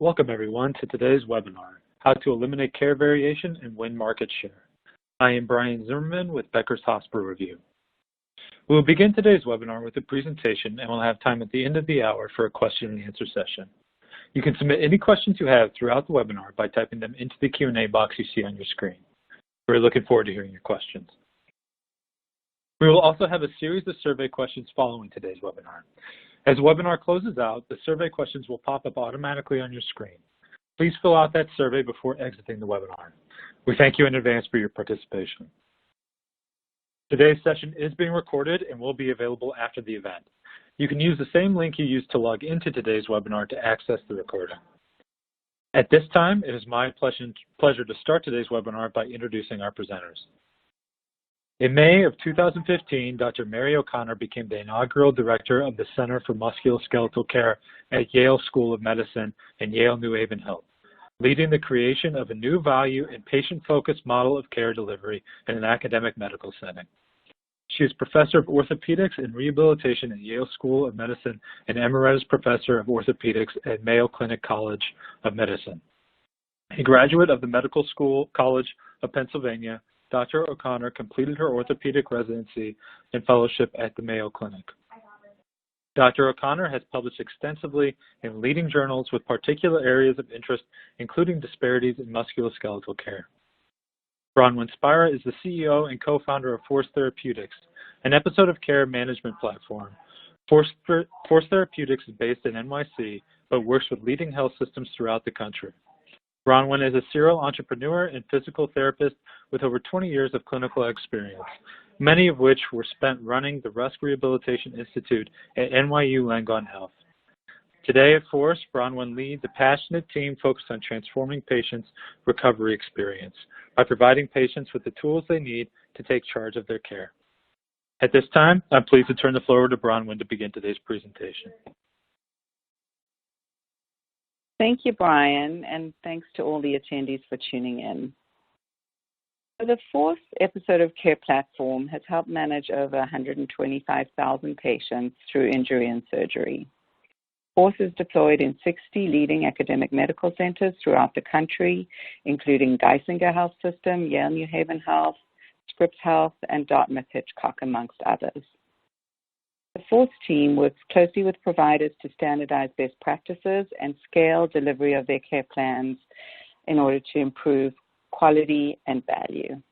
Welcome everyone to today's webinar, How to Eliminate Care Variation and Win Market Share. I am Brian Zimmerman with Becker's Hospital Review. We will begin today's webinar with a presentation and we'll have time at the end of the hour for a question and answer session. You can submit any questions you have throughout the webinar by typing them into the Q&A box you see on your screen. We're looking forward to hearing your questions. We will also have a series of survey questions following today's webinar. As the webinar closes out, the survey questions will pop up automatically on your screen. Please fill out that survey before exiting the webinar. We thank you in advance for your participation. Today's session is being recorded and will be available after the event. You can use the same link you used to log into today's webinar to access the recording. At this time, it is my pleasure to start today's webinar by introducing our presenters. In May of 2015, Dr. Mary O'Connor became the inaugural director of the Center for Musculoskeletal Care at Yale School of Medicine and Yale New Haven Health, leading the creation of a new value and patient-focused model of care delivery in an academic medical setting. She is professor of orthopedics and rehabilitation at Yale School of Medicine and emeritus professor of orthopedics at Mayo Clinic College of Medicine. A graduate of the Medical College of Pennsylvania, Dr. O'Connor completed her orthopedic residency and fellowship at the Mayo Clinic. Dr. O'Connor has published extensively in leading journals with particular areas of interest, including disparities in musculoskeletal care. Bronwyn Spira is the CEO and co-founder of Force Therapeutics, an episode of care management platform. Force Therapeutics is based in NYC, but works with leading health systems throughout the country. Bronwyn is a serial entrepreneur and physical therapist with over 20 years of clinical experience, many of which were spent running the Rusk Rehabilitation Institute at NYU Langone Health. Today at Force, Bronwyn leads a passionate team focused on transforming patients' recovery experience by providing patients with the tools they need to take charge of their care. At this time, I'm pleased to turn the floor over to Bronwyn to begin today's presentation. Thank you, Brian, and thanks to all the attendees for tuning in. The Force episode of care platform has helped manage over 125,000 patients through injury and surgery. Force is deployed in 60 leading academic medical centers throughout the country, including Geisinger Health System, Yale New Haven Health, Scripps Health, and Dartmouth Hitchcock, amongst others. The Force team works closely with providers to standardize best practices and scale delivery of their care plans in order to improve quality and value.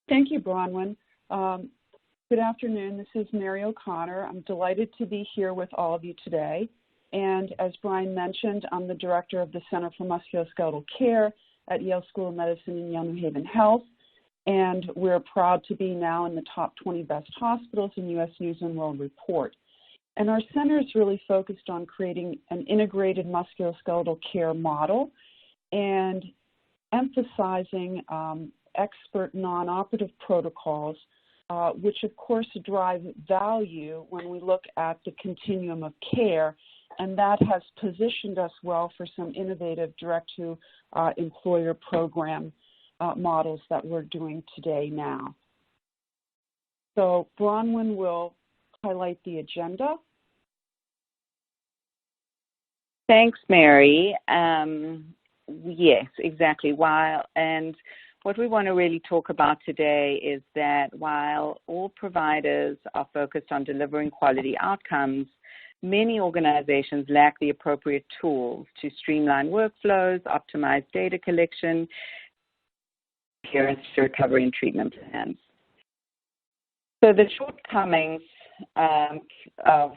Thank you, Bronwyn. Good afternoon. This is Mary O'Connor. I'm delighted to be here with all of you today. And as Brian mentioned, I'm the director of the Center for Musculoskeletal Care at Yale School of Medicine and Yale New Haven Health. And we're proud to be now in the top 20 best hospitals in U.S. News & World Report. And our center is really focused on creating an integrated musculoskeletal care model and emphasizing expert non-operative protocols, which of course drive value when we look at the continuum of care. And that has positioned us well for some innovative direct-to-employer program models that we're doing today now. So Bronwyn will highlight the agenda. Thanks, Mary. Yes, exactly. What we want to really talk about today is that while all providers are focused on delivering quality outcomes, many organizations lack the appropriate tools to streamline workflows, optimize data collection, adherence to recovery and treatment plans. So the shortcomings of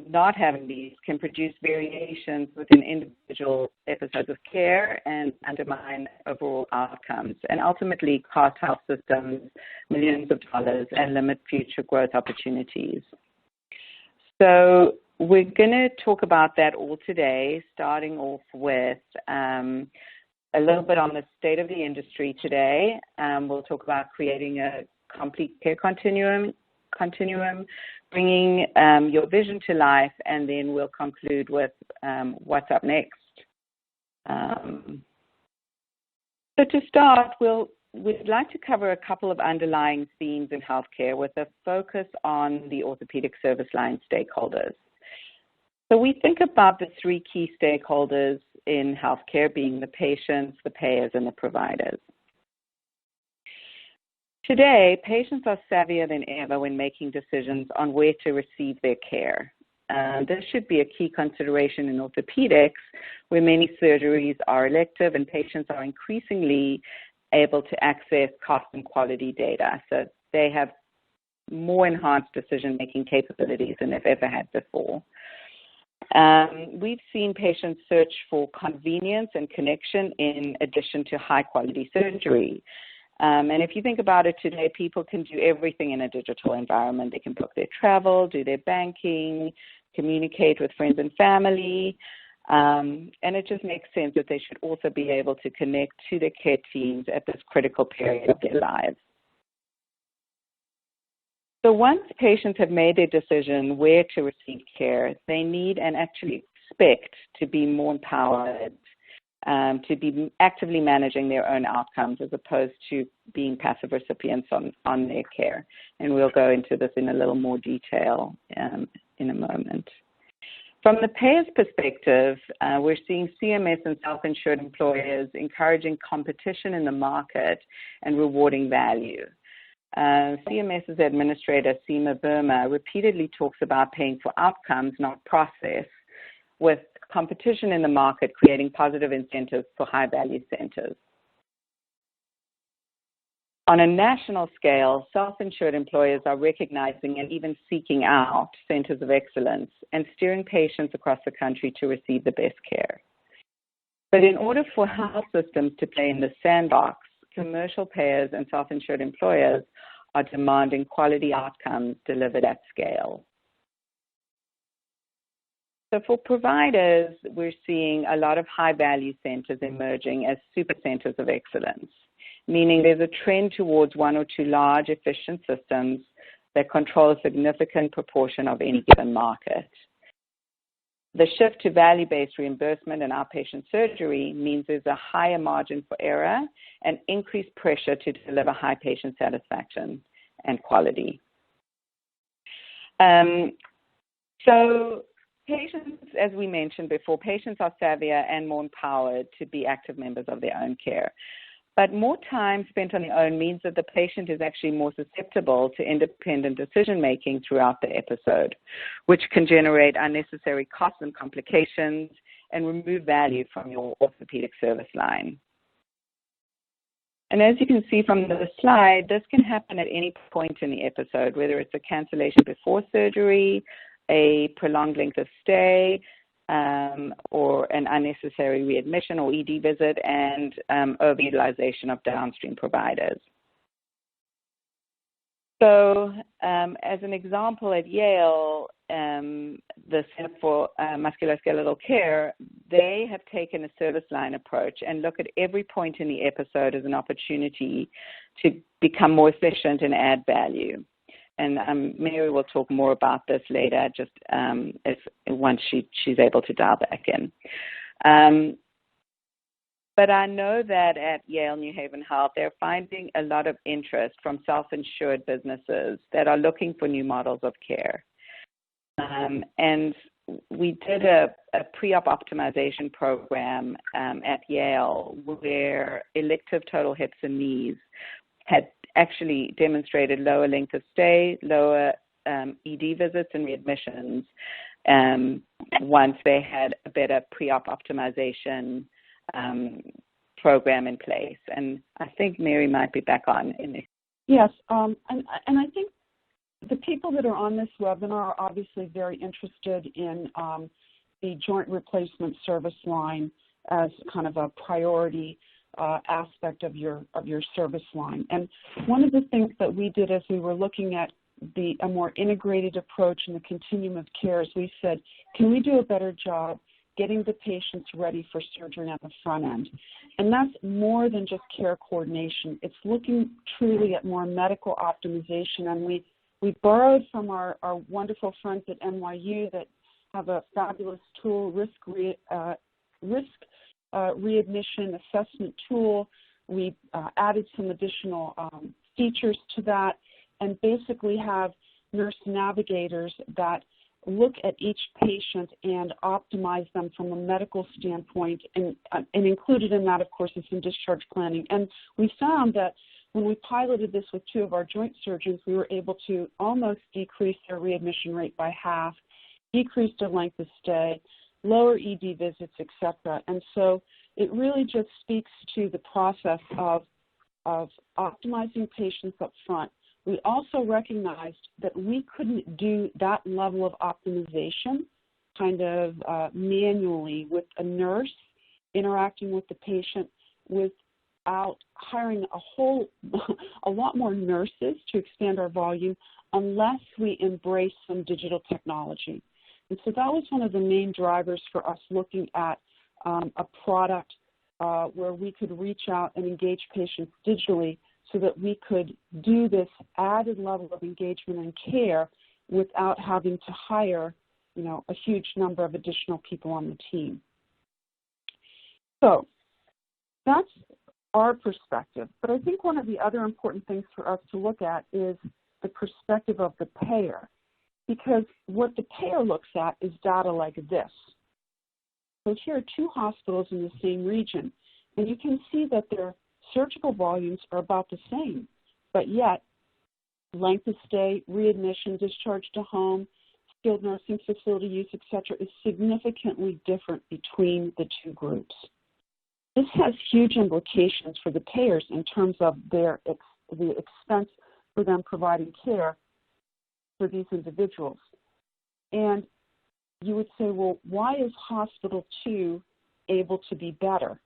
not having these can produce variations within individual episodes of care and undermine overall outcomes and ultimately cost health systems millions of dollars and limit future growth opportunities. So we're going to talk about that all today, starting off with a little bit on the state of the industry today. We'll talk about creating a complete care continuum, bringing your vision to life, and then we'll conclude with what's up next. So to start, we'd like to cover a couple of underlying themes in healthcare with a focus on the orthopedic service line stakeholders. So we think about the three key stakeholders in healthcare being the patients, the payers, and the providers. Today, patients are savvier than ever when making decisions on where to receive their care. This should be a key consideration in orthopedics, where many surgeries are elective and patients are increasingly able to access cost and quality data. So they have more enhanced decision-making capabilities than they've ever had before. We've seen patients search for convenience and connection in addition to high-quality surgery. And if you think about it today, people can do everything in a digital environment. They can book their travel, do their banking, communicate with friends and family, and it just makes sense that they should also be able to connect to their care teams at this critical period of their lives. So once patients have made their decision where to receive care, they need and actually expect to be more empowered, to be actively managing their own outcomes as opposed to being passive recipients on their care. And we'll go into this in a little more detail in a moment. From the payer's perspective, we're seeing CMS and self-insured employers encouraging competition in the market and rewarding value. CMS's administrator, Seema Verma, repeatedly talks about paying for outcomes, not process, with competition in the market creating positive incentives for high-value centers. On a national scale, self-insured employers are recognizing and even seeking out centers of excellence and steering patients across the country to receive the best care. But in order for health systems to play in the sandbox, commercial payers and self-insured employers are demanding quality outcomes delivered at scale. So for providers, we're seeing a lot of high-value centers emerging as super centers of excellence, meaning there's a trend towards one or two large, efficient systems that control a significant proportion of any given market. The shift to value-based reimbursement and outpatient surgery means there's a higher margin for error and increased pressure to deliver high patient satisfaction and quality. So patients, as we mentioned before, patients are savvier and more empowered to be active members of their own care. But more time spent on their own means that the patient is actually more susceptible to independent decision-making throughout the episode, which can generate unnecessary costs and complications and remove value from your orthopedic service line. And as you can see from the slide, this can happen at any point in the episode, whether it's a cancellation before surgery, a prolonged length of stay, or an unnecessary readmission or ED visit, and overutilization of downstream providers. So as an example, at Yale, the Center for Musculoskeletal Care, they have taken a service line approach and look at every point in the episode as an opportunity to become more efficient and add value. And Mary will talk more about this later, just once she's able to dial back in. But I know that at Yale New Haven Health, they're finding a lot of interest from self-insured businesses that are looking for new models of care. And we did a pre-op optimization program at Yale where elective total hips and knees had actually demonstrated lower length of stay, lower ED visits and readmissions once they had a better pre-op optimization program in place. And I think Mary might be back on in this. Yes, and I think the people that are on this webinar are obviously very interested in the joint replacement service line as kind of a priority aspect of your service line. And one of the things that we did as we were looking at a more integrated approach in the continuum of care is we said, can we do a better job getting the patients ready for surgery on the front end? And that's more than just care coordination. It's looking truly at more medical optimization. And we borrowed from our wonderful friends at NYU that have a fabulous tool, risk readmission assessment tool. We added some additional features to that and basically have nurse navigators that look at each patient and optimize them from a medical standpoint, and included in that, of course, is some discharge planning. And we found that when we piloted this with 2 of our joint surgeons, we were able to almost decrease their readmission rate by half, decrease their length of stay, lower ED visits, etc. And so it really just speaks to the process of optimizing patients up front. We also recognized that we couldn't do that level of optimization kind of manually with a nurse interacting with the patient without hiring a lot more nurses to expand our volume unless we embrace some digital technology. And so that was one of the main drivers for us looking at a product where we could reach out and engage patients digitally so that we could do this added level of engagement and care without having to hire, a huge number of additional people on the team. So that's our perspective. But I think one of the other important things for us to look at is the perspective of the payer, because what the payer looks at is data like this. So here are 2 hospitals in the same region, and you can see that their surgical volumes are about the same, but yet length of stay, readmission, discharge to home, skilled nursing facility use, etc., is significantly different between the 2 groups. This has huge implications for the payers in terms of the expense for them providing care for these individuals. And you would say, well, why is Hospital 2 able to be better?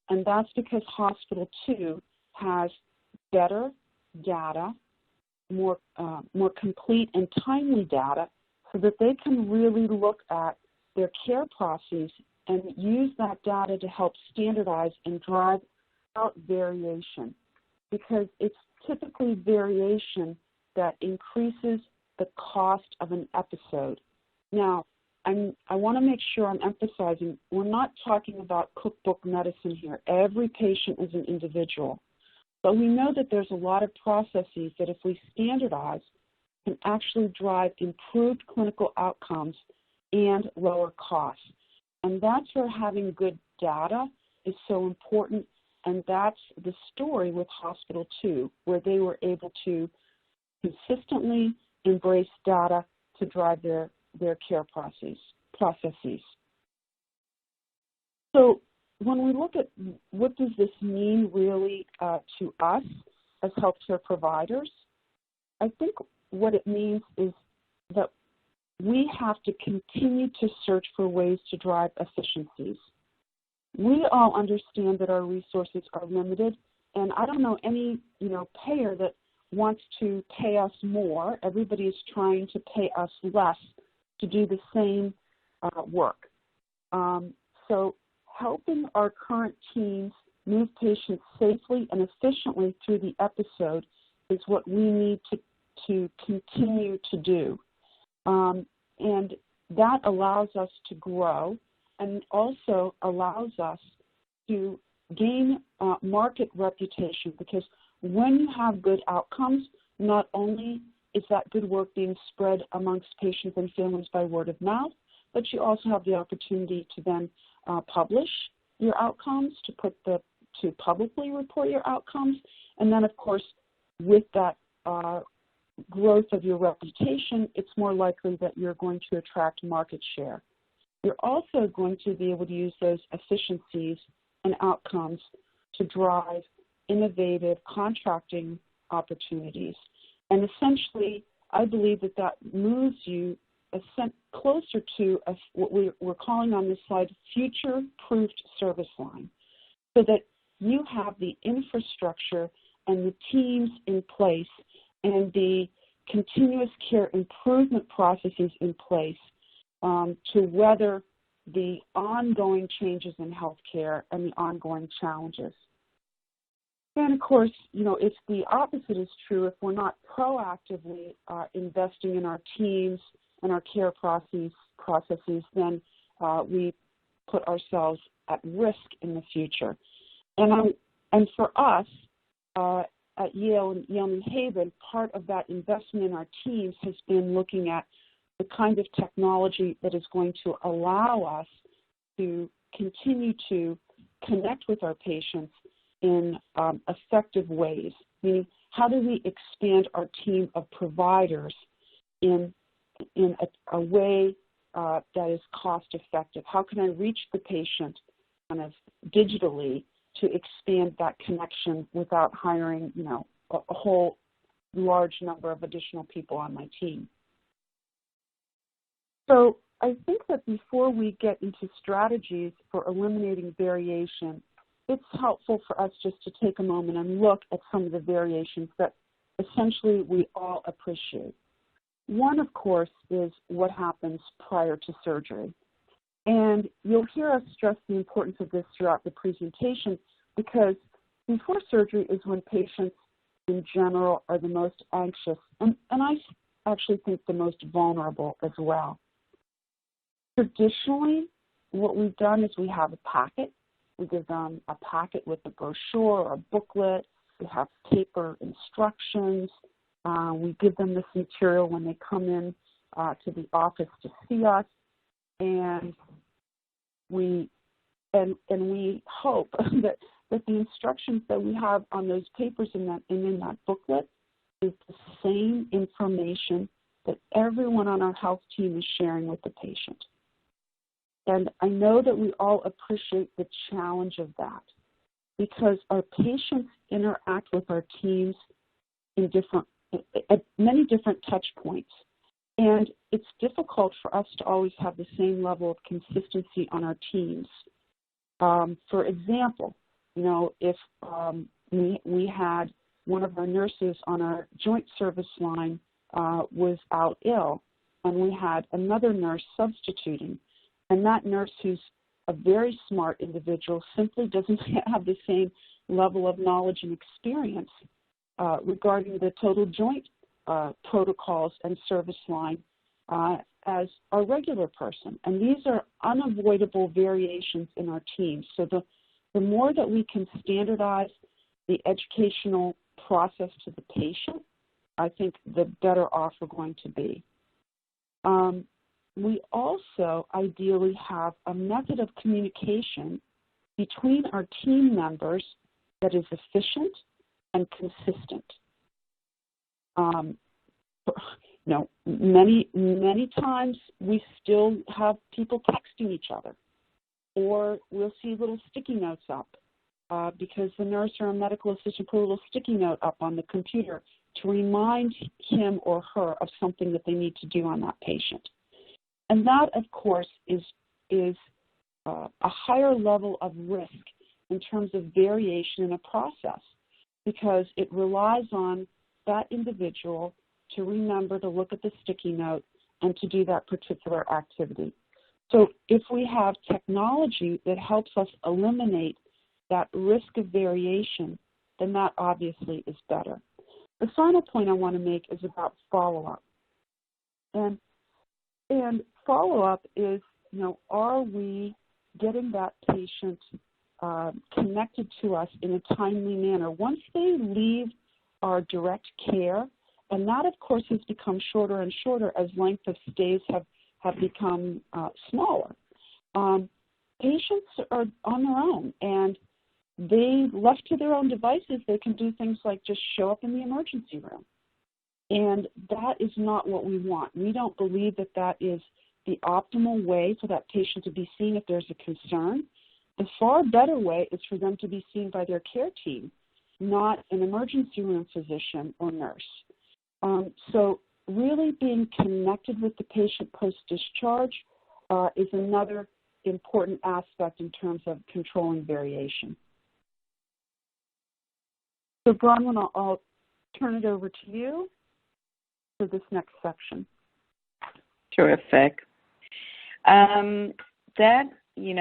And that's because Hospital 2 has better data, more complete and timely data, so that they can really look at their care processes and use that data to help standardize and drive out variation, because it's typically variation that increases the cost of an episode. Now, I want to make sure I'm emphasizing we're not talking about cookbook medicine here. Every patient is an individual. But we know that there's a lot of processes that if we standardize can actually drive improved clinical outcomes and lower costs. And that's where having good data is so important, and that's the story with Hospital 2, where they were able to consistently embrace data to drive their care processes. So when we look at what does this mean really to us as healthcare providers, I think what it means is that we have to continue to search for ways to drive efficiencies. We all understand that our resources are limited, and I don't know any payer that wants to pay us more. Everybody is trying to pay us less to do the same work. So helping our current teams move patients safely and efficiently through the episode is what we need to continue to do. And that allows us to grow and also allows us to gain market reputation, because when you have good outcomes, not only is that good work being spread amongst patients and families by word of mouth, but you also have the opportunity to then publish your outcomes, to publicly report your outcomes, and then, of course, with that growth of your reputation, it's more likely that you're going to attract market share. You're also going to be able to use those efficiencies and outcomes to drive innovative contracting opportunities. And essentially, I believe that moves you closer to what we're calling on this slide future-proofed service line, so that you have the infrastructure and the teams in place and the continuous care improvement processes in place to weather the ongoing changes in healthcare and the ongoing challenges. And of course, if the opposite is true, if we're not proactively investing in our teams and our care processes, then we put ourselves at risk in the future. And for us at Yale and Yale New Haven, part of that investment in our teams has been looking at the kind of technology that is going to allow us to continue to connect with our patients in effective ways, meaning how do we expand our team of providers in a way that is cost effective? How can I reach the patient kind of digitally to expand that connection without hiring, a whole large number of additional people on my team? So I think that before we get into strategies for eliminating variation, it's helpful for us just to take a moment and look at some of the variations that essentially we all appreciate. One, of course, is what happens prior to surgery. And you'll hear us stress the importance of this throughout the presentation, because before surgery is when patients in general are the most anxious, and I actually think the most vulnerable as well. Traditionally, what we've done is we have a packet. We give them a packet with a brochure or a booklet. We have paper instructions. We give them this material when they come in to the office to see us, and we hope that the instructions that we have on those papers and in that booklet is the same information that everyone on our health team is sharing with the patient. And I know that we all appreciate the challenge of that, because our patients interact with our teams at many different touch points. And it's difficult for us to always have the same level of consistency on our teams. For example, if we had one of our nurses on our joint service line was out ill, and we had another nurse substituting, and that nurse, who's a very smart individual, simply doesn't have the same level of knowledge and experience regarding the total joint protocols and service line as our regular person. And these are unavoidable variations in our teams. So the more that we can standardize the educational process to the patient, I think the better off we're going to be. We also ideally have a method of communication between our team members that is efficient and consistent. Many times we still have people texting each other, or we'll see little sticky notes up because the nurse or a medical assistant put a little sticky note up on the computer to remind him or her of something that they need to do on that patient. And that, of course, is a higher level of risk in terms of variation in a process, because it relies on that individual to remember to look at the sticky note and to do that particular activity. So if we have technology that helps us eliminate that risk of variation, then that obviously is better. The final point I want to make is about follow-up. And follow-up is, are we getting that patient connected to us in a timely manner? Once they leave our direct care, and that, of course, has become shorter and shorter as length of stays have become smaller. Patients are on their own, and they, left to their own devices, they can do things like just show up in the emergency room. And that is not what we want. We don't believe that that is the optimal way for that patient to be seen if there's a concern. The far better way is for them to be seen by their care team, not an emergency room physician or nurse. So really being connected with the patient post-discharge is another important aspect in terms of controlling variation. So Bronwyn, I'll turn it over to you for this next section. Terrific.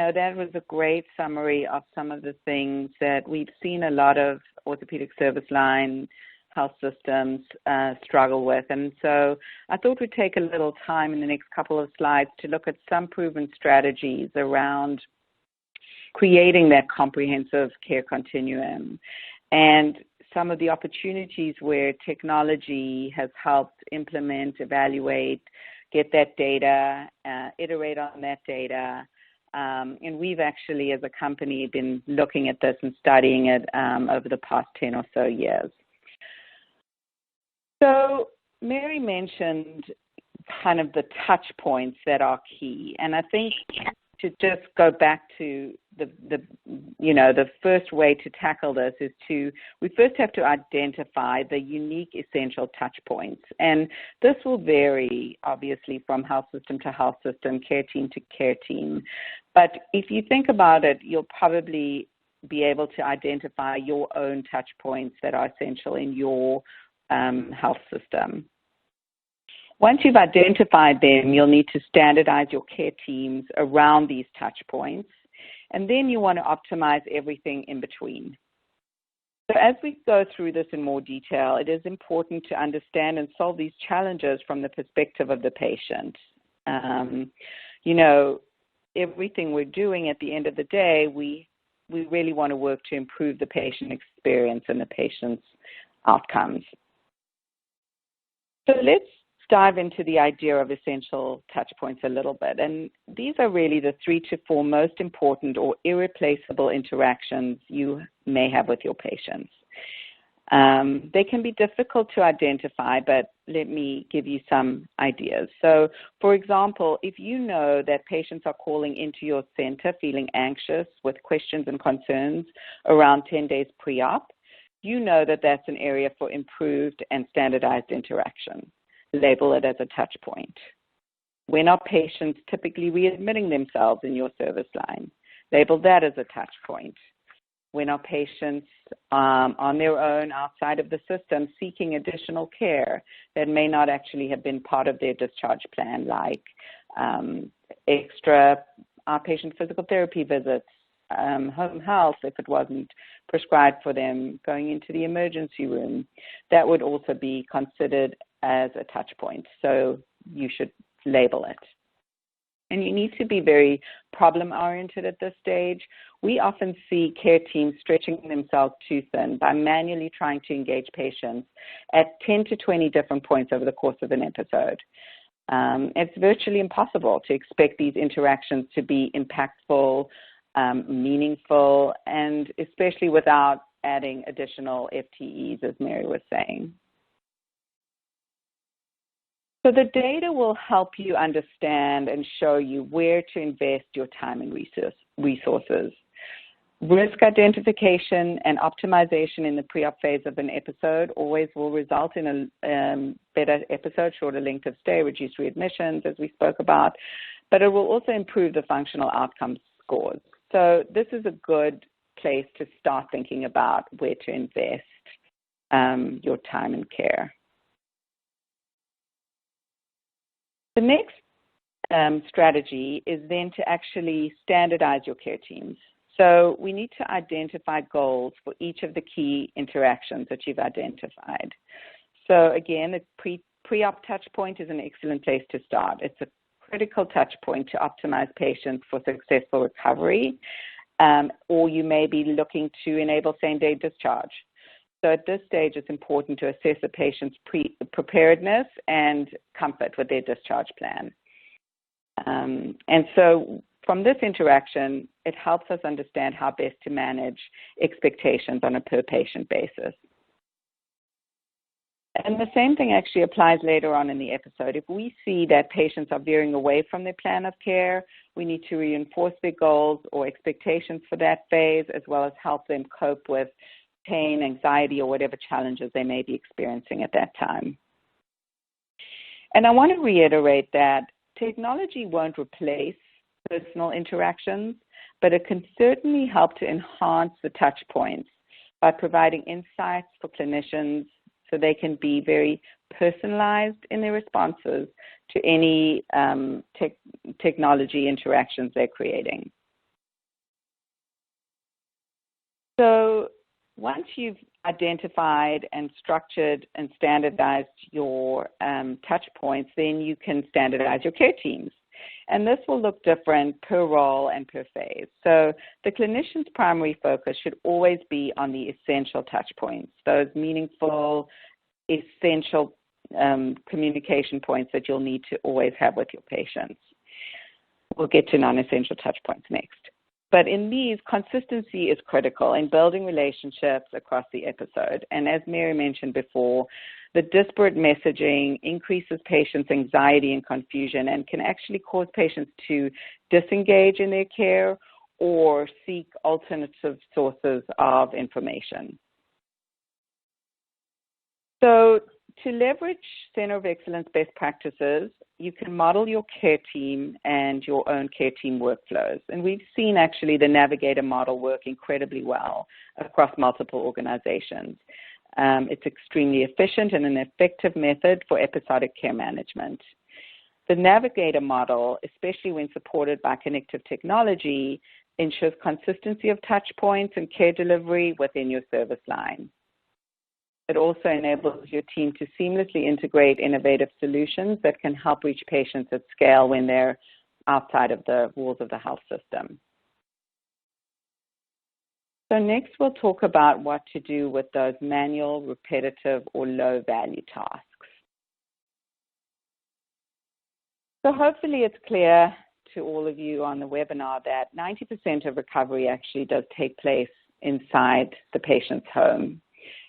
That was a great summary of some of the things that we've seen a lot of orthopedic service line health systems struggle with. And so I thought we'd take a little time in the next couple of slides to look at some proven strategies around creating that comprehensive care continuum and some of the opportunities where technology has helped implement, evaluate get that data, iterate on that data. And we've actually, as a company, been looking at this and studying it over the past 10 or so years. So Mary mentioned kind of the touch points that are key. And I think to just go back to the first way to tackle this is we first have to identify the unique essential touch points. And this will vary, obviously, from health system to health system, care team to care team. But if you think about it, you'll probably be able to identify your own touch points that are essential in your health system. Once you've identified them, you'll need to standardize your care teams around these touch points, and then you want to optimize everything in between. So as we go through this in more detail, it is important to understand and solve these challenges from the perspective of the patient. Everything we're doing at the end of the day, we really want to work to improve the patient experience and the patient's outcomes. So let's dive into the idea of essential touch points a little bit. And these are really the 3 to 4 most important or irreplaceable interactions you may have with your patients. They can be difficult to identify, but let me give you some ideas. So, for example, if you know that patients are calling into your center feeling anxious with questions and concerns around 10 days pre-op, you know that that's an area for improved and standardized interaction. Label it as a touch point. When are patients typically readmitting themselves in your service line? Label that as a touch point. When are patients on their own outside of the system seeking additional care that may not actually have been part of their discharge plan, like extra outpatient physical therapy visits, home health if it wasn't prescribed for them, going into the emergency room? That would also be considered as a touch point, so you should label it. And you need to be very problem-oriented at this stage. We often see care teams stretching themselves too thin by manually trying to engage patients at 10 to 20 different points over the course of an episode. It's virtually impossible to expect these interactions to be impactful, meaningful, and especially without adding additional FTEs, as Mary was saying. So the data will help you understand and show you where to invest your time and resources. Risk identification and optimization in the pre-op phase of an episode always will result in a better episode, shorter length of stay, reduced readmissions, as we spoke about, but it will also improve the functional outcome scores. So this is a good place to start thinking about where to invest your time and care. The next strategy is then to actually standardize your care teams. So we need to identify goals for each of the key interactions that you've identified. So again, the pre-op touch point is an excellent place to start. It's a critical touch point to optimize patients for successful recovery, or you may be looking to enable same-day discharge. So at this stage, it's important to assess a patient's preparedness and comfort with their discharge plan. And so from this interaction, it helps us understand how best to manage expectations on a per-patient basis. And the same thing actually applies later on in the episode. If we see that patients are veering away from their plan of care, we need to reinforce their goals or expectations for that phase, as well as help them cope with pain, anxiety, or whatever challenges they may be experiencing at that time. And I want to reiterate that technology won't replace personal interactions, but it can certainly help to enhance the touch points by providing insights for clinicians so they can be very personalized in their responses to any technology interactions they're creating. So once you've identified and structured and standardized your touch points, then you can standardize your care teams. And this will look different per role and per phase. So the clinician's primary focus should always be on the essential touch points, those meaningful, essential communication points that you'll need to always have with your patients. We'll get to non-essential touch points next. But in these, consistency is critical in building relationships across the episode. And as Mary mentioned before, the disparate messaging increases patients' anxiety and confusion and can actually cause patients to disengage in their care or seek alternative sources of information. So to leverage Center of Excellence best practices, you can model your care team and your own care team workflows. And we've seen actually the Navigator model work incredibly well across multiple organizations. It's extremely efficient and an effective method for episodic care management. The Navigator model, especially when supported by connective technology, ensures consistency of touch points and care delivery within your service line. It also enables your team to seamlessly integrate innovative solutions that can help reach patients at scale when they're outside of the walls of the health system. So next we'll talk about what to do with those manual, repetitive, or low-value tasks. So hopefully it's clear to all of you on the webinar that 90% of recovery actually does take place inside the patient's home.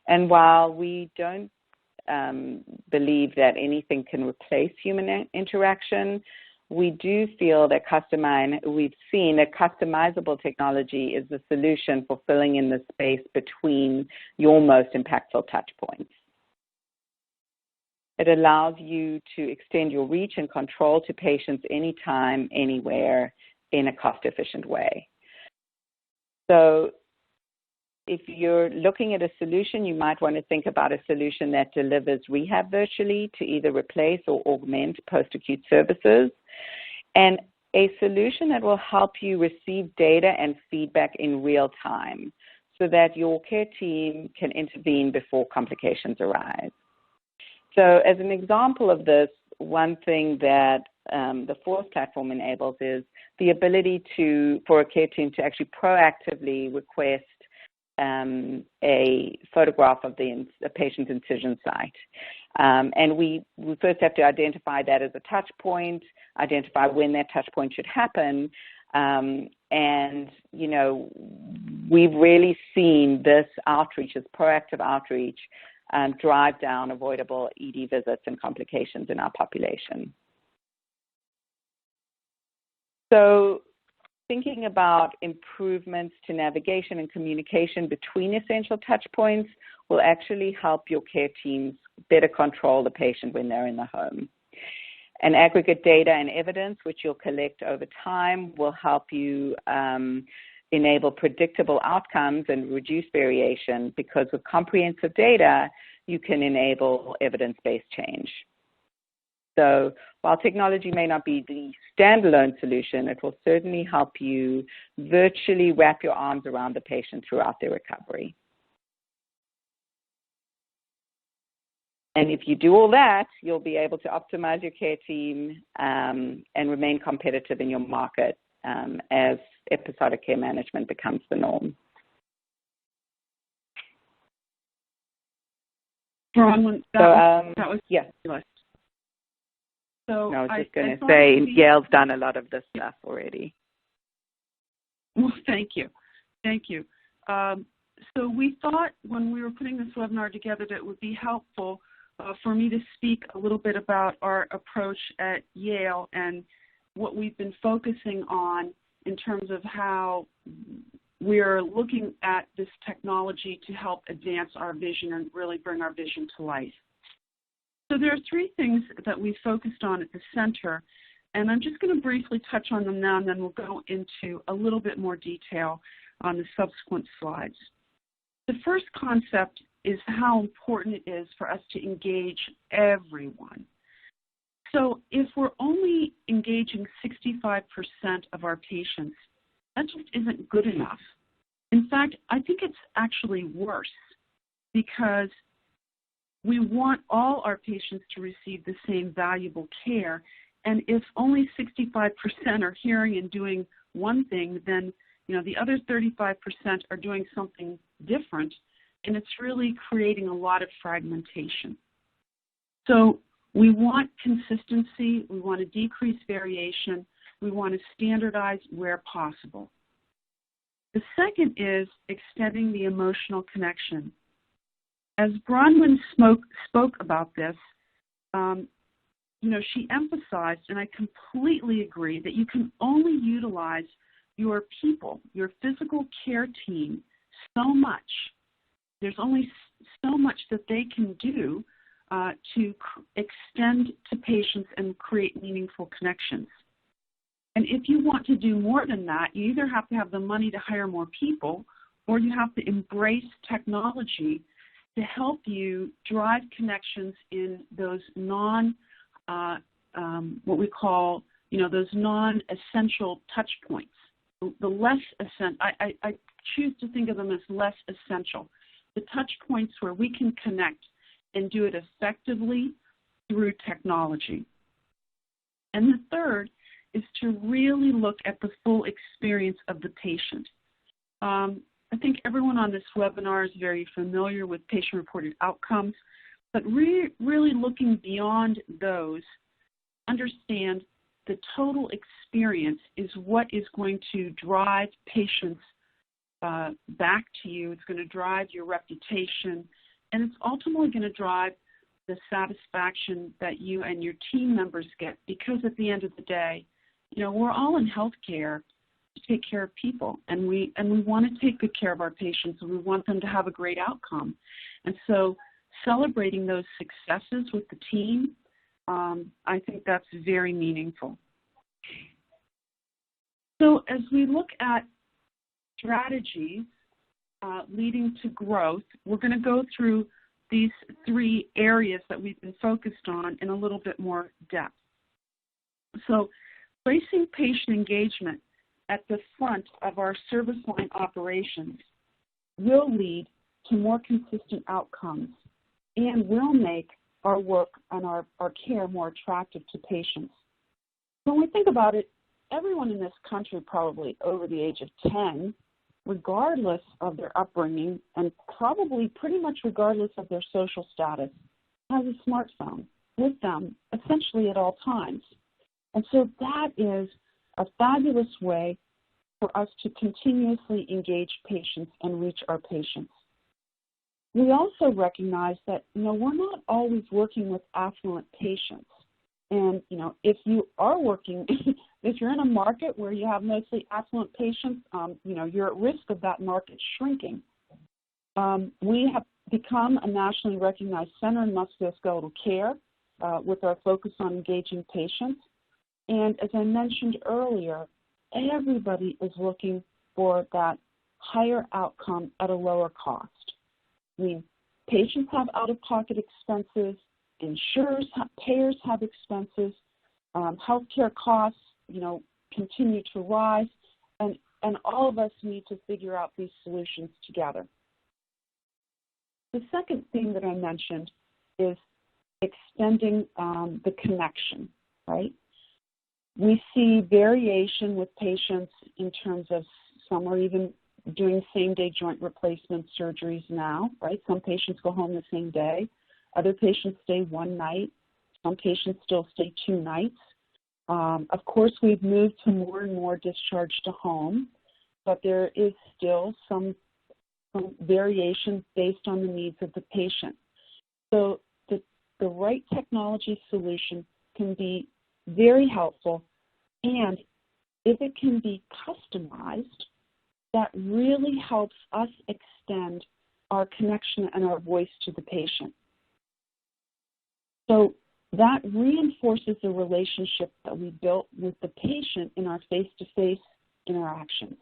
And while we don't believe that anything can replace human interaction, we do feel that we've seen that customizable technology is the solution for filling in the space between your most impactful touch points. It allows you to extend your reach and control to patients anytime, anywhere, in a cost-efficient way. So if you're looking at a solution, you might want to think about a solution that delivers rehab virtually to either replace or augment post-acute services, and a solution that will help you receive data and feedback in real time so that your care team can intervene before complications arise. So as an example of this, one thing that the Force platform enables is the ability for a care team to actually proactively request a photograph of the patient's incision site. And we first have to identify that as a touch point, identify when that touch point should happen. And, you know, we've really seen this outreach, this proactive outreach, drive down avoidable ED visits and complications in our population. So thinking about improvements to navigation and communication between essential touch points will actually help your care teams better control the patient when they're in the home. And aggregate data and evidence, which you'll collect over time, will help you enable predictable outcomes and reduce variation, because with comprehensive data, you can enable evidence-based change. So while technology may not be the standalone solution, it will certainly help you virtually wrap your arms around the patient throughout their recovery. And if you do all that, you'll be able to optimize your care team and remain competitive in your market as episodic care management becomes the norm. That was yeah. So I was just going to say, Yale's done a lot of this stuff already. Well, thank you. Thank you. So we thought when we were putting this webinar together that it would be helpful for me to speak a little bit about our approach at Yale and what we've been focusing on in terms of how we're looking at this technology to help advance our vision and really bring our vision to life. So there are three things that we focused on at the center, and I'm just going to briefly touch on them now, and then we'll go into a little bit more detail on the subsequent slides. The first concept is how important it is for us to engage everyone. So if we're only engaging 65% of our patients, that just isn't good enough. In fact, I think it's actually worse, because we want all our patients to receive the same valuable care. And if only 65% are hearing and doing one thing, then the other 35% are doing something different, and it's really creating a lot of fragmentation. So we want consistency, we want to decrease variation, we want to standardize where possible. The second is extending the emotional connection. As Bronwyn spoke about this, she emphasized, and I completely agree, that you can only utilize your people, your physical care team, so much. There's only so much that they can do to extend to patients and create meaningful connections. And if you want to do more than that, you either have to have the money to hire more people, or you have to embrace technology to help you drive connections in those what we call, those non-essential touch points. The less essential, I choose to think of them as less essential. The touch points where we can connect and do it effectively through technology. And the third is to really look at the full experience of the patient. I think everyone on this webinar is very familiar with patient-reported outcomes, but really looking beyond those, understand the total experience is what is going to drive patients back to you. It's going to drive your reputation, and it's ultimately going to drive the satisfaction that you and your team members get, because at the end of the day, we're all in healthcare to take care of people, and we want to take good care of our patients, and we want them to have a great outcome. And so celebrating those successes with the team, I think that's very meaningful. So as we look at strategies leading to growth, we're going to go through these three areas that we've been focused on in a little bit more depth. So placing patient engagement at the front of our service line operations will lead to more consistent outcomes and will make our work and our care more attractive to patients. When we think about it, everyone in this country probably over the age of 10, regardless of their upbringing and probably pretty much regardless of their social status, has a smartphone with them essentially at all times. And so that is a fabulous way for us to continuously engage patients and reach our patients. We also recognize that, we're not always working with affluent patients. And, if you are working, if you're in a market where you have mostly affluent patients, you're at risk of that market shrinking. We have become a nationally recognized center in musculoskeletal care with our focus on engaging patients. And as I mentioned earlier, everybody is looking for that higher outcome at a lower cost. I mean, patients have out-of-pocket expenses, payers have expenses, healthcare costs, continue to rise, and all of us need to figure out these solutions together. The second thing that I mentioned is extending the connection, right? We see variation with patients in terms of some are even doing same-day joint replacement surgeries now, right? Some patients go home the same day. Other patients stay one night. Some patients still stay 2 nights. Of course, we've moved to more and more discharge to home, but there is still some variation based on the needs of the patient. So the right technology solution can be very helpful, and if it can be customized, that really helps us extend our connection and our voice to the patient. So that reinforces the relationship that we built with the patient in our face-to-face interactions.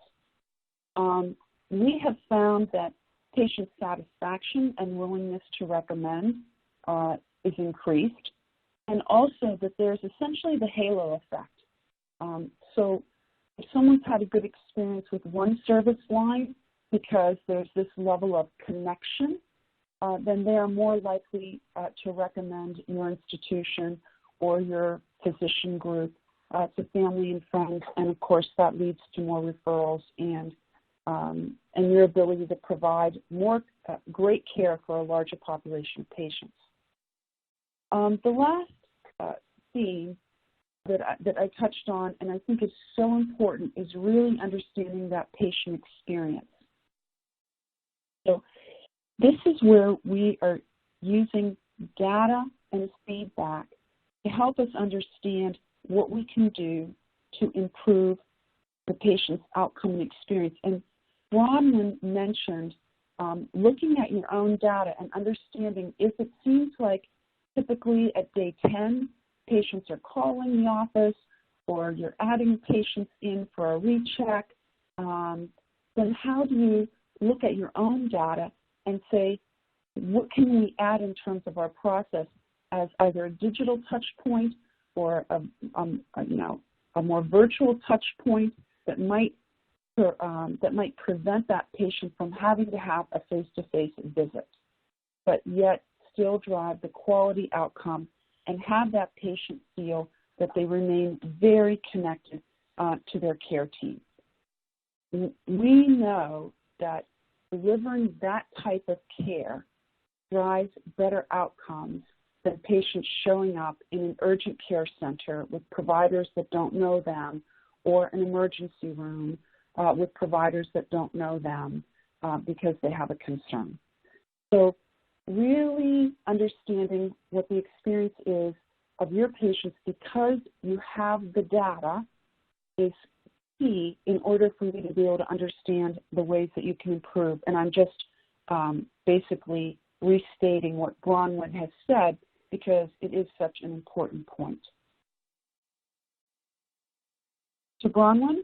We have found that patient satisfaction and willingness to recommend is increased, and also that there's essentially the halo effect. So if someone's had a good experience with one service line because there's this level of connection, then they are more likely to recommend your institution or your physician group to family and friends, and of course that leads to more referrals and your ability to provide more great care for a larger population of patients. The last theme that I touched on, and I think is so important, is really understanding that patient experience. So this is where we are using data and feedback to help us understand what we can do to improve the patient's outcome and experience. And Bronwyn mentioned looking at your own data and understanding if it seems like typically at day 10, patients are calling the office or you're adding patients in for a recheck, then how do you look at your own data and say, what can we add in terms of our process as either a digital touch point or a more virtual touch point that might prevent that patient from having to have a face-to-face visit, but yet still drive the quality outcome and have that patient feel that they remain very connected to their care team. We know that delivering that type of care drives better outcomes than patients showing up in an urgent care center with providers that don't know them, or an emergency room with providers that don't know them because they have a concern. So really understanding what the experience is of your patients because you have the data is key in order for you to be able to understand the ways that you can improve. And I'm just basically restating what Bronwyn has said because it is such an important point. So Bronwyn,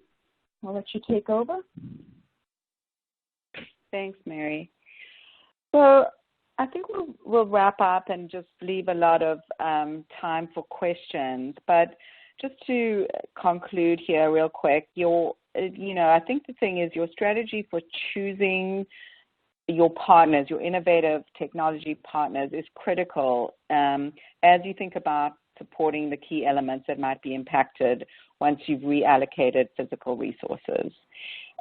I'll let you take over. Thanks, Mary. So I think we'll wrap up and just leave a lot of time for questions. But just to conclude here real quick, I think the thing is your strategy for choosing your partners, your innovative technology partners, is critical as you think about supporting the key elements that might be impacted once you've reallocated physical resources.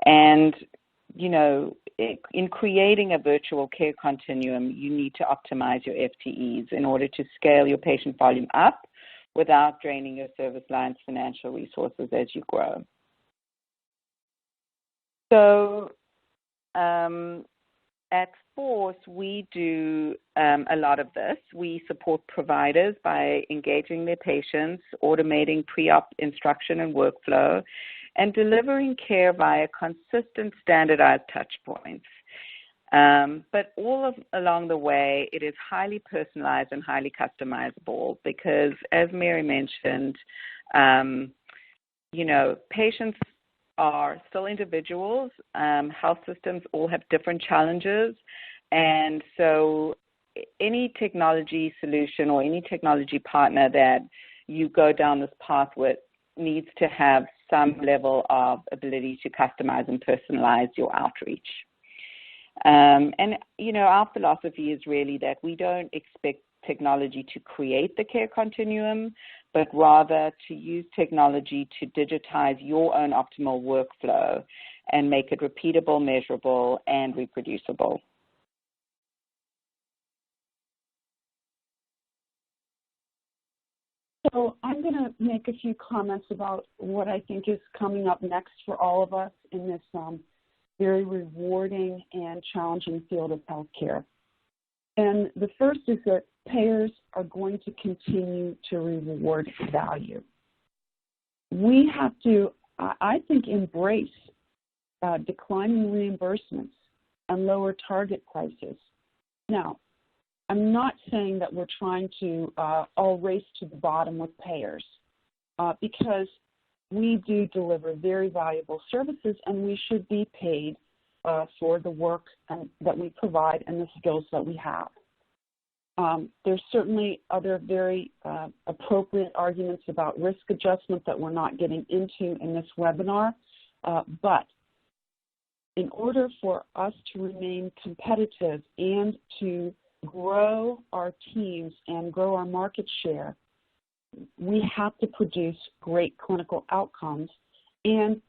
And, in creating a virtual care continuum, you need to optimize your FTEs in order to scale your patient volume up without draining your service line's financial resources as you grow. So at Force, we do a lot of this. We support providers by engaging their patients, automating pre-op instruction and workflow, and delivering care via consistent standardized touch points. But along the way, it is highly personalized and highly customizable because, as Mary mentioned, patients are still individuals. Health systems all have different challenges. And so any technology solution or any technology partner that you go down this path with needs to have some level of ability to customize and personalize your outreach. Our philosophy is really that we don't expect technology to create the care continuum, but rather to use technology to digitize your own optimal workflow and make it repeatable, measurable, and reproducible. So I'm going to make a few comments about what I think is coming up next for all of us in this very rewarding and challenging field of healthcare. And the first is that payers are going to continue to reward value. We have to, I think, embrace declining reimbursements and lower target prices. Now, I'm not saying that we're trying to all race to the bottom with payers because we do deliver very valuable services and we should be paid for the work that we provide and the skills that we have. There's certainly other very appropriate arguments about risk adjustment that we're not getting into in this webinar, but in order for us to remain competitive and to grow our teams and grow our market share, we have to produce great clinical outcomes. And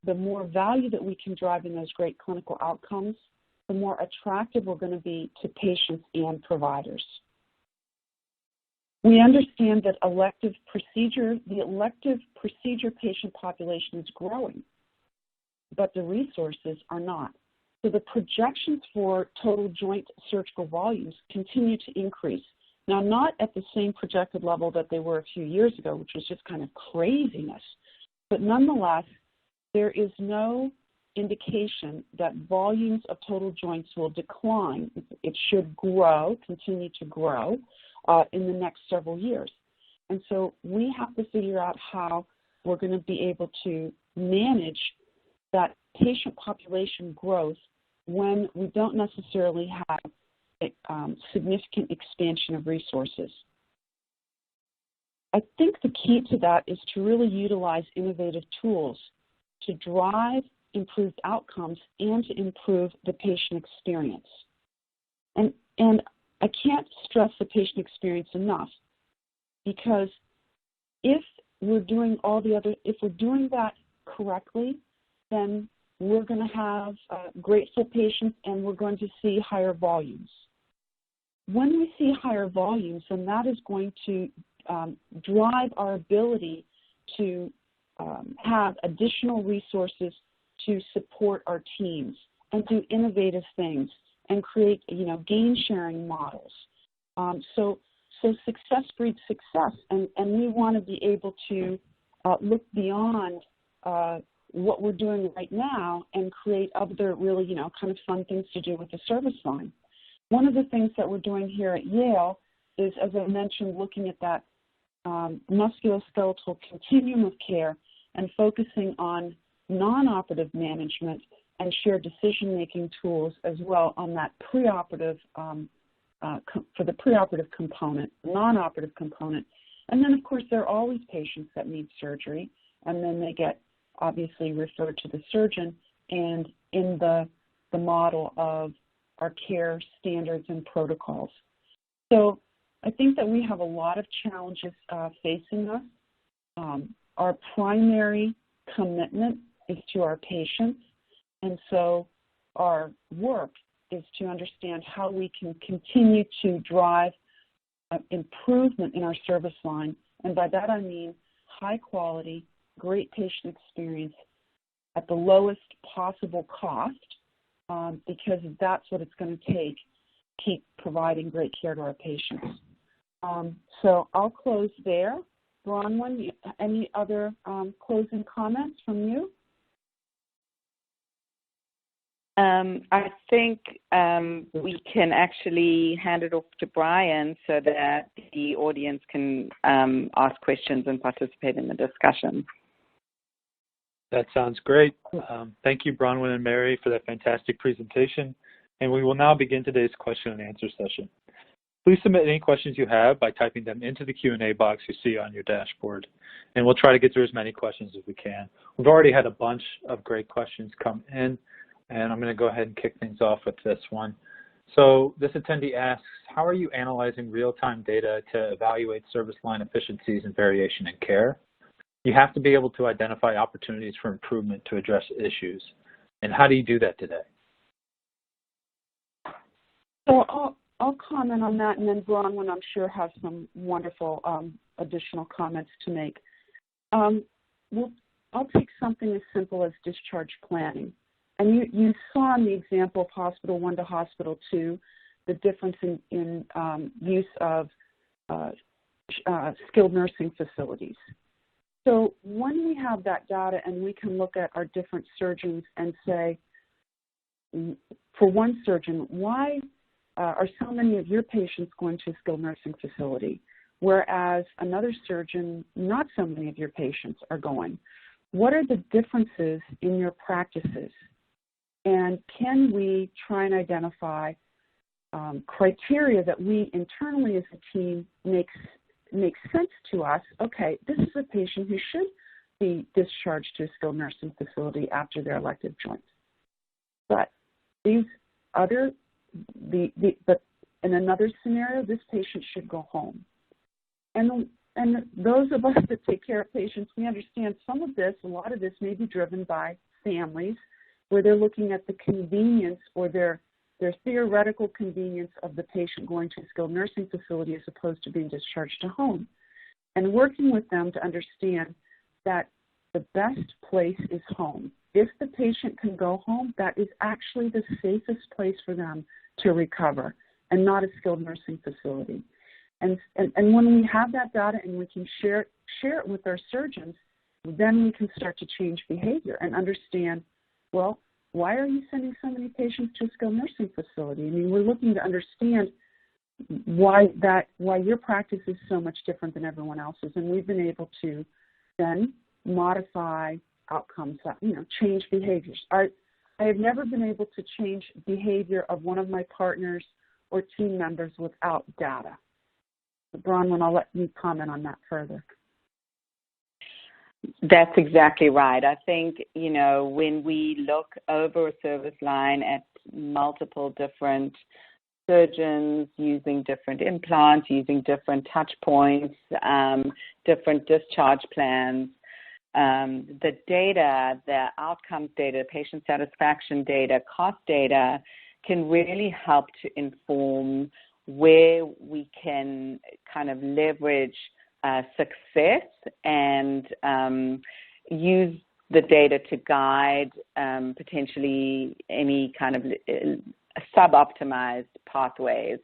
the more value that we can drive in those great clinical outcomes, the more attractive we're going to be to patients and providers. We understand that the elective procedure patient population is growing, but the resources are not. So the projections for total joint surgical volumes continue to increase. Now, not at the same projected level that they were a few years ago, which was just kind of craziness, but nonetheless, there is no indication that volumes of total joints will decline. It should grow, continue to grow in the next several years. And so we have to figure out how we're going to be able to manage that patient population growth when we don't necessarily have significant expansion of resources. I think the key to that is to really utilize innovative tools to drive improved outcomes and to improve the patient experience. And I can't stress the patient experience enough, because if we're doing that correctly, then we're going to have grateful patients and we're going to see higher volumes. When we see higher volumes, then that is going to drive our ability to have additional resources to support our teams and do innovative things and create, gain-sharing models. So success breeds success, and we want to be able to look beyond what we're doing right now and create other really, kind of fun things to do with the service line. One of the things that we're doing here at Yale is, as I mentioned, looking at that musculoskeletal continuum of care and focusing on non-operative management and shared decision-making tools as well on that preoperative, for the preoperative component, non-operative component. And then, of course, there are always patients that need surgery, and then they get obviously referred to the surgeon and in the model of our care standards and protocols. So I think that we have a lot of challenges facing us. Our primary commitment is to our patients, and so our work is to understand how we can continue to drive improvement in our service line, and by that I mean high quality, great patient experience at the lowest possible cost, because that's what it's going to take to keep providing great care to our patients. So I'll close there. Bronwyn, any other closing comments from you? I think we can actually hand it off to Brian so that the audience can ask questions and participate in the discussion. That sounds great. Thank you, Bronwyn and Mary, for that fantastic presentation. And we will now begin today's question and answer session. Please submit any questions you have by typing them into the Q&A box you see on your dashboard, and we'll try to get through as many questions as we can. We've already had a bunch of great questions come in, and I'm going to go ahead and kick things off with this one. So this attendee asks, how are you analyzing real-time data to evaluate service line efficiencies and variation in care? You have to be able to identify opportunities for improvement to address issues. And how do you do that today? So I'll comment on that, and then Bronwyn, I'm sure, has some wonderful additional comments to make. I'll take something as simple as discharge planning. And you saw in the example of Hospital 1 to Hospital 2 the difference in use of skilled nursing facilities. So when we have that data and we can look at our different surgeons and say, for one surgeon, why are so many of your patients going to a skilled nursing facility, whereas another surgeon, not so many of your patients are going? What are the differences in your practices? And can we try and identify criteria that we internally as a team makes sense to us? Okay, this is a patient who should be discharged to a skilled nursing facility after their elective joint. But these other, but in another scenario, this patient should go home. And those of us that take care of patients, we understand some of this, a lot of this may be driven by families where they're looking at the convenience or their their theoretical convenience of the patient going to a skilled nursing facility as opposed to being discharged to home. And working with them to understand that the best place is home. If the patient can go home, that is actually the safest place for them to recover and not a skilled nursing facility. And when we have that data and we can share it with our surgeons, then we can start to change behavior and understand, well, why are you sending so many patients to a skilled nursing facility? I mean, we're looking to understand why your practice is so much different than everyone else's, and we've been able to then modify outcomes, change behaviors. I have never been able to change behavior of one of my partners or team members without data. Bronwyn, I'll let you comment on that further. That's exactly right. I think, when we look over a service line at multiple different surgeons using different implants, using different touch points, different discharge plans, the data, the outcomes data, patient satisfaction data, cost data can really help to inform where we can kind of leverage success and use the data to guide potentially any kind of sub-optimized pathways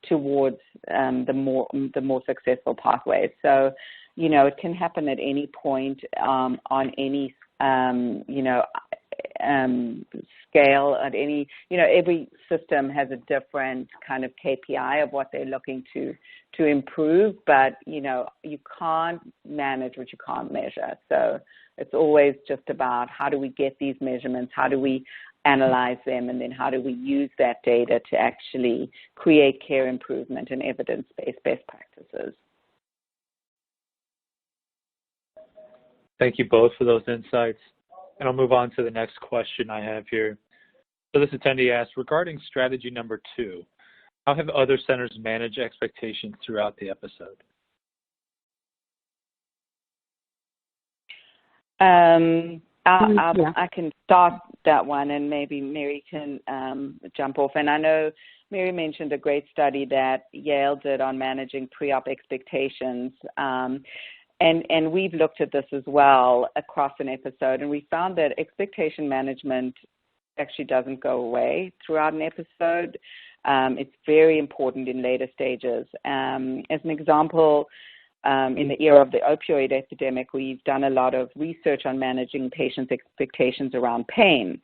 towards the more successful pathways. So, it can happen at any point on any scale, at any, every system has a different kind of KPI of what they're looking to improve, but, you can't manage what you can't measure. So it's always just about how do we get these measurements, how do we analyze them, and then how do we use that data to actually create care improvement and evidence-based best practices. Thank you both for those insights. And I'll move on to the next question I have here. So this attendee asks, regarding strategy number 2, how have other centers managed expectations throughout the episode? I can start that one, and maybe Mary can jump off. And I know Mary mentioned a great study that Yale did on managing pre-op expectations. And we've looked at this as well across an episode, and we found that expectation management actually doesn't go away throughout an episode. It's very important in later stages. As an example, in the era of the opioid epidemic, we've done a lot of research on managing patients' expectations around pain.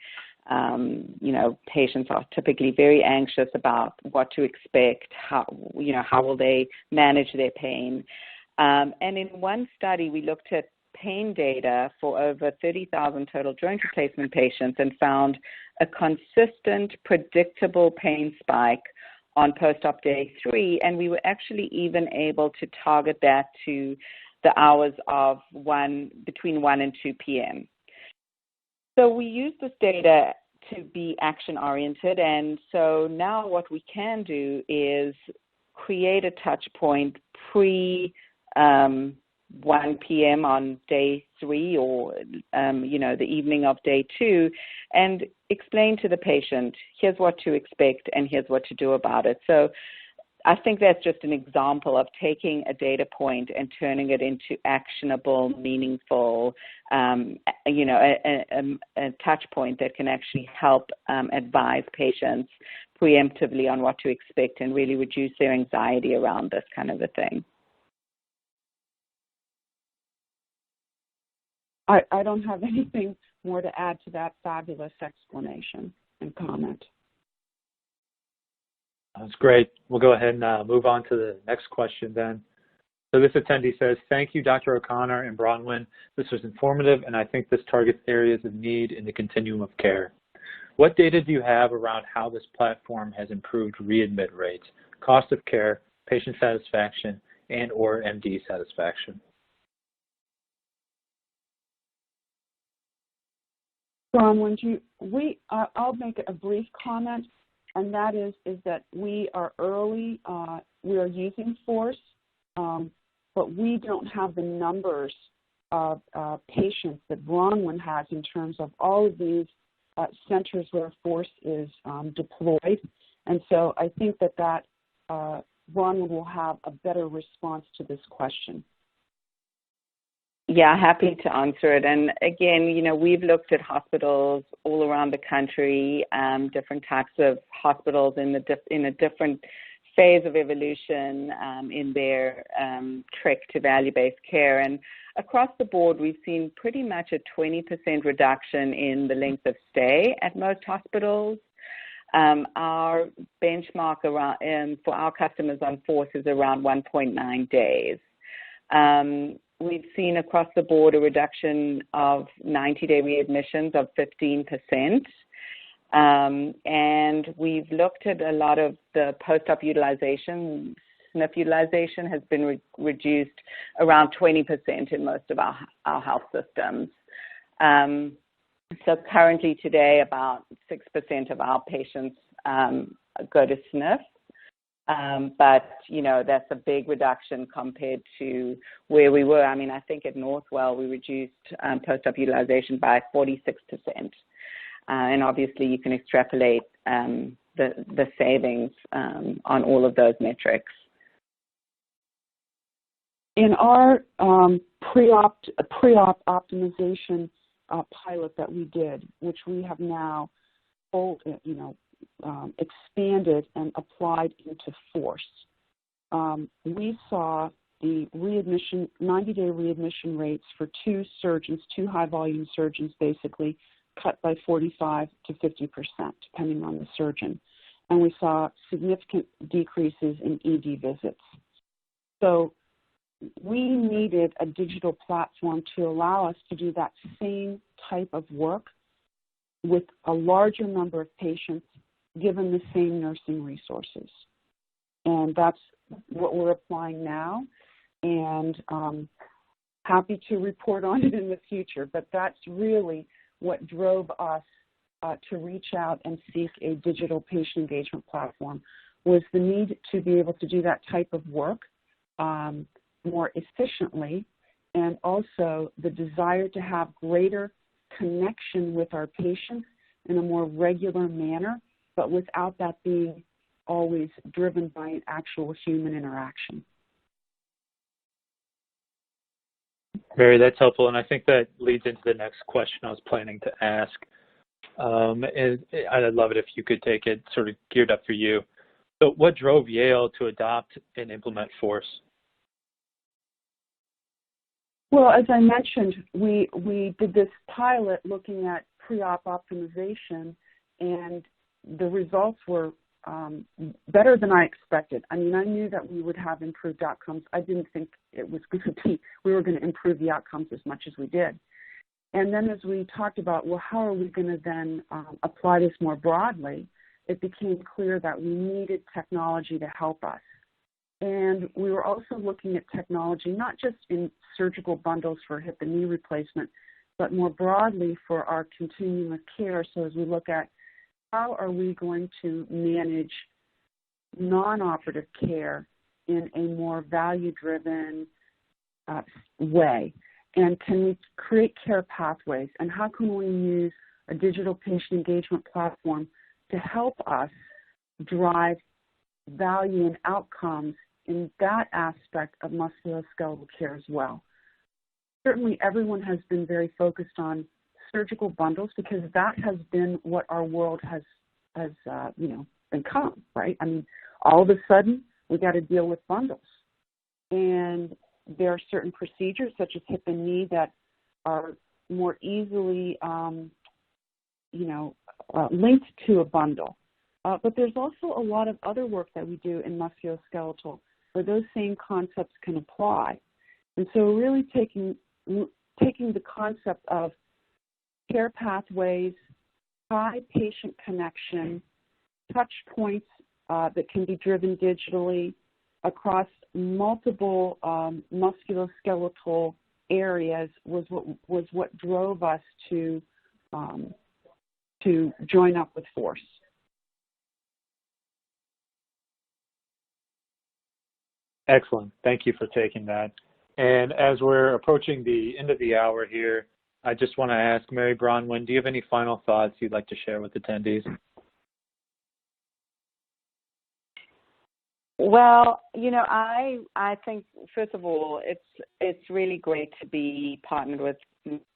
Patients are typically very anxious about what to expect, how will they manage their pain. And in one study, we looked at pain data for over 30,000 total joint replacement patients and found a consistent, predictable pain spike on post-op day 3, and we were actually even able to target that to the hours of between 1 and 2 p.m. So we used this data to be action-oriented, and so now what we can do is create a touch point pre 1 p.m. on day 3 or, the evening of day 2, and explain to the patient, here's what to expect and here's what to do about it. So I think that's just an example of taking a data point and turning it into actionable, meaningful, a touch point that can actually help advise patients preemptively on what to expect and really reduce their anxiety around this kind of a thing. I don't have anything more to add to that fabulous explanation and comment. That's great. We'll go ahead and move on to the next question then. So this attendee says, thank you, Dr. O'Connor and Bronwyn. This was informative, and I think this targets areas of need in the continuum of care. What data do you have around how this platform has improved readmit rates, cost of care, patient satisfaction, and or MD satisfaction? Bronwyn, I'll make a brief comment, and that is that we are early. We are using FORCE, but we don't have the numbers of patients that Bronwyn has in terms of all of these centers where force is deployed. And so I think that Ron will have a better response to this question. Yeah, happy to answer it. And again, we've looked at hospitals all around the country, different types of hospitals in a different phase of evolution in their trek to value-based care. And across the board, we've seen pretty much a 20% reduction in the length of stay at most hospitals. Our benchmark for our customers on force is around 1.9 days. We've seen across the board a reduction of 90-day readmissions of 15%. And we've looked at a lot of the post-op utilization. SNF utilization has been reduced around 20% in most of our health systems. So currently today, about 6% of our patients go to SNF. But, that's a big reduction compared to where we were. I mean, I think at Northwell, we reduced post-op utilization by 46%. And obviously, you can extrapolate the savings on all of those metrics. In our pre-op optimization pilot that we did, which we have now expanded and applied into force, we saw the 90-day readmission rates for two high-volume surgeons, basically, cut by 45 to 50%, depending on the surgeon. And we saw significant decreases in ED visits. So we needed a digital platform to allow us to do that same type of work with a larger number of patients given the same nursing resources. And that's what we're applying now, and happy to report on it in the future. But that's really what drove us to reach out and seek a digital patient engagement platform, was the need to be able to do that type of work more efficiently, and also the desire to have greater connection with our patients in a more regular manner, but without that being always driven by an actual human interaction. Mary, that's helpful, and I think that leads into the next question I was planning to ask. And I'd love it if you could take it sort of geared up for you. So what drove Yale to adopt and implement force? Well, as I mentioned, we did this pilot looking at pre-op optimization, and the results were better than I expected. I mean, I knew that we would have improved outcomes. I didn't think it was going to be, we were going to improve the outcomes as much as we did. And then as we talked about, well, how are we going to then apply this more broadly, it became clear that we needed technology to help us. And we were also looking at technology, not just in surgical bundles for hip and knee replacement, but more broadly for our continuum of care. So as we look at how are we going to manage non-operative care in a more value-driven way? And can we create care pathways? And how can we use a digital patient engagement platform to help us drive value and outcomes in that aspect of musculoskeletal care as well? Certainly everyone has been very focused on surgical bundles because that has been what our world has become, right? I mean, all of a sudden we got to deal with bundles. And there are certain procedures such as hip and knee that are more easily, linked to a bundle. But there's also a lot of other work that we do in musculoskeletal where those same concepts can apply. And so really taking the concept of care pathways, high patient connection, touch points that can be driven digitally across multiple musculoskeletal areas was what drove us to join up with Force. Excellent. Thank you for taking that. And as we're approaching the end of the hour here, I just want to ask Mary Bronwyn, do you have any final thoughts you'd like to share with attendees? Well, I think, first of all, it's really great to be partnered with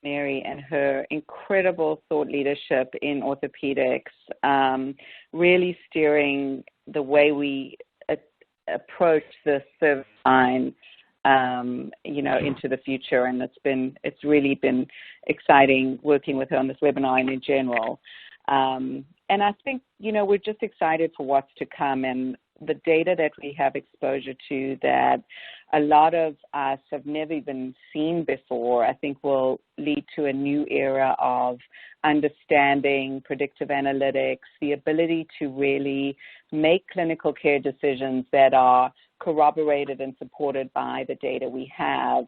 Mary and her incredible thought leadership in orthopedics, really steering the way we approach the service line, into the future. And it's really been exciting working with her on this webinar and in general. And I think, we're just excited for what's to come, and the data that we have exposure to that a lot of us have never even seen before, I think will lead to a new era of understanding, predictive analytics, the ability to really make clinical care decisions that are corroborated and supported by the data we have.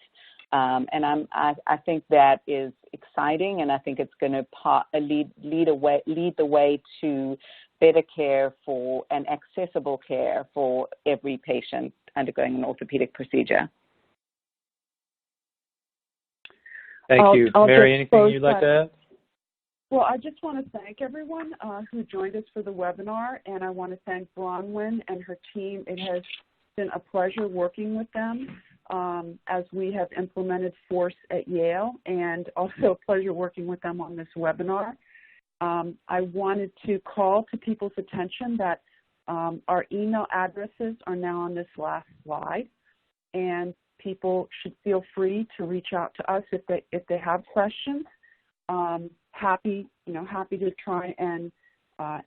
And I think that is exciting, and I think it's going to lead the way to better care for and accessible care for every patient undergoing an orthopedic procedure. Thank you. Mary, anything you'd like to add? Well, I just want to thank everyone who joined us for the webinar, and I want to thank Bronwyn and her team. It has been a pleasure working with them as we have implemented FORCE at Yale, and also a pleasure working with them on this webinar. I wanted to call to people's attention that our email addresses are now on this last slide, and people should feel free to reach out to us if they have questions. Happy to try and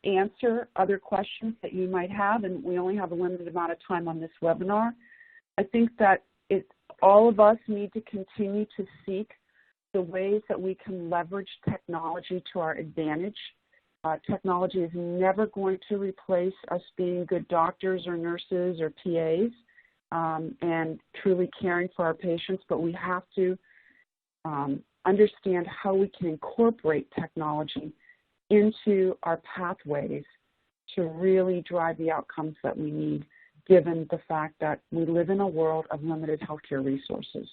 answer other questions that you might have, and we only have a limited amount of time on this webinar. I think that all of us need to continue to seek the ways that we can leverage technology to our advantage. Technology is never going to replace us being good doctors or nurses or PAs and truly caring for our patients, but we have to understand how we can incorporate technology into our pathways to really drive the outcomes that we need, given the fact that we live in a world of limited healthcare resources.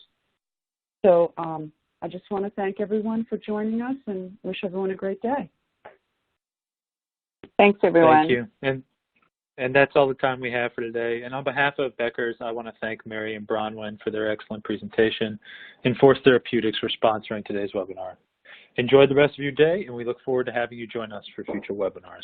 So I just want to thank everyone for joining us and wish everyone a great day. Thanks, everyone. Thank you. And that's all the time we have for today. And on behalf of Becker's, I want to thank Mary and Bronwyn for their excellent presentation and Force Therapeutics for sponsoring today's webinar. Enjoy the rest of your day, and we look forward to having you join us for future webinars.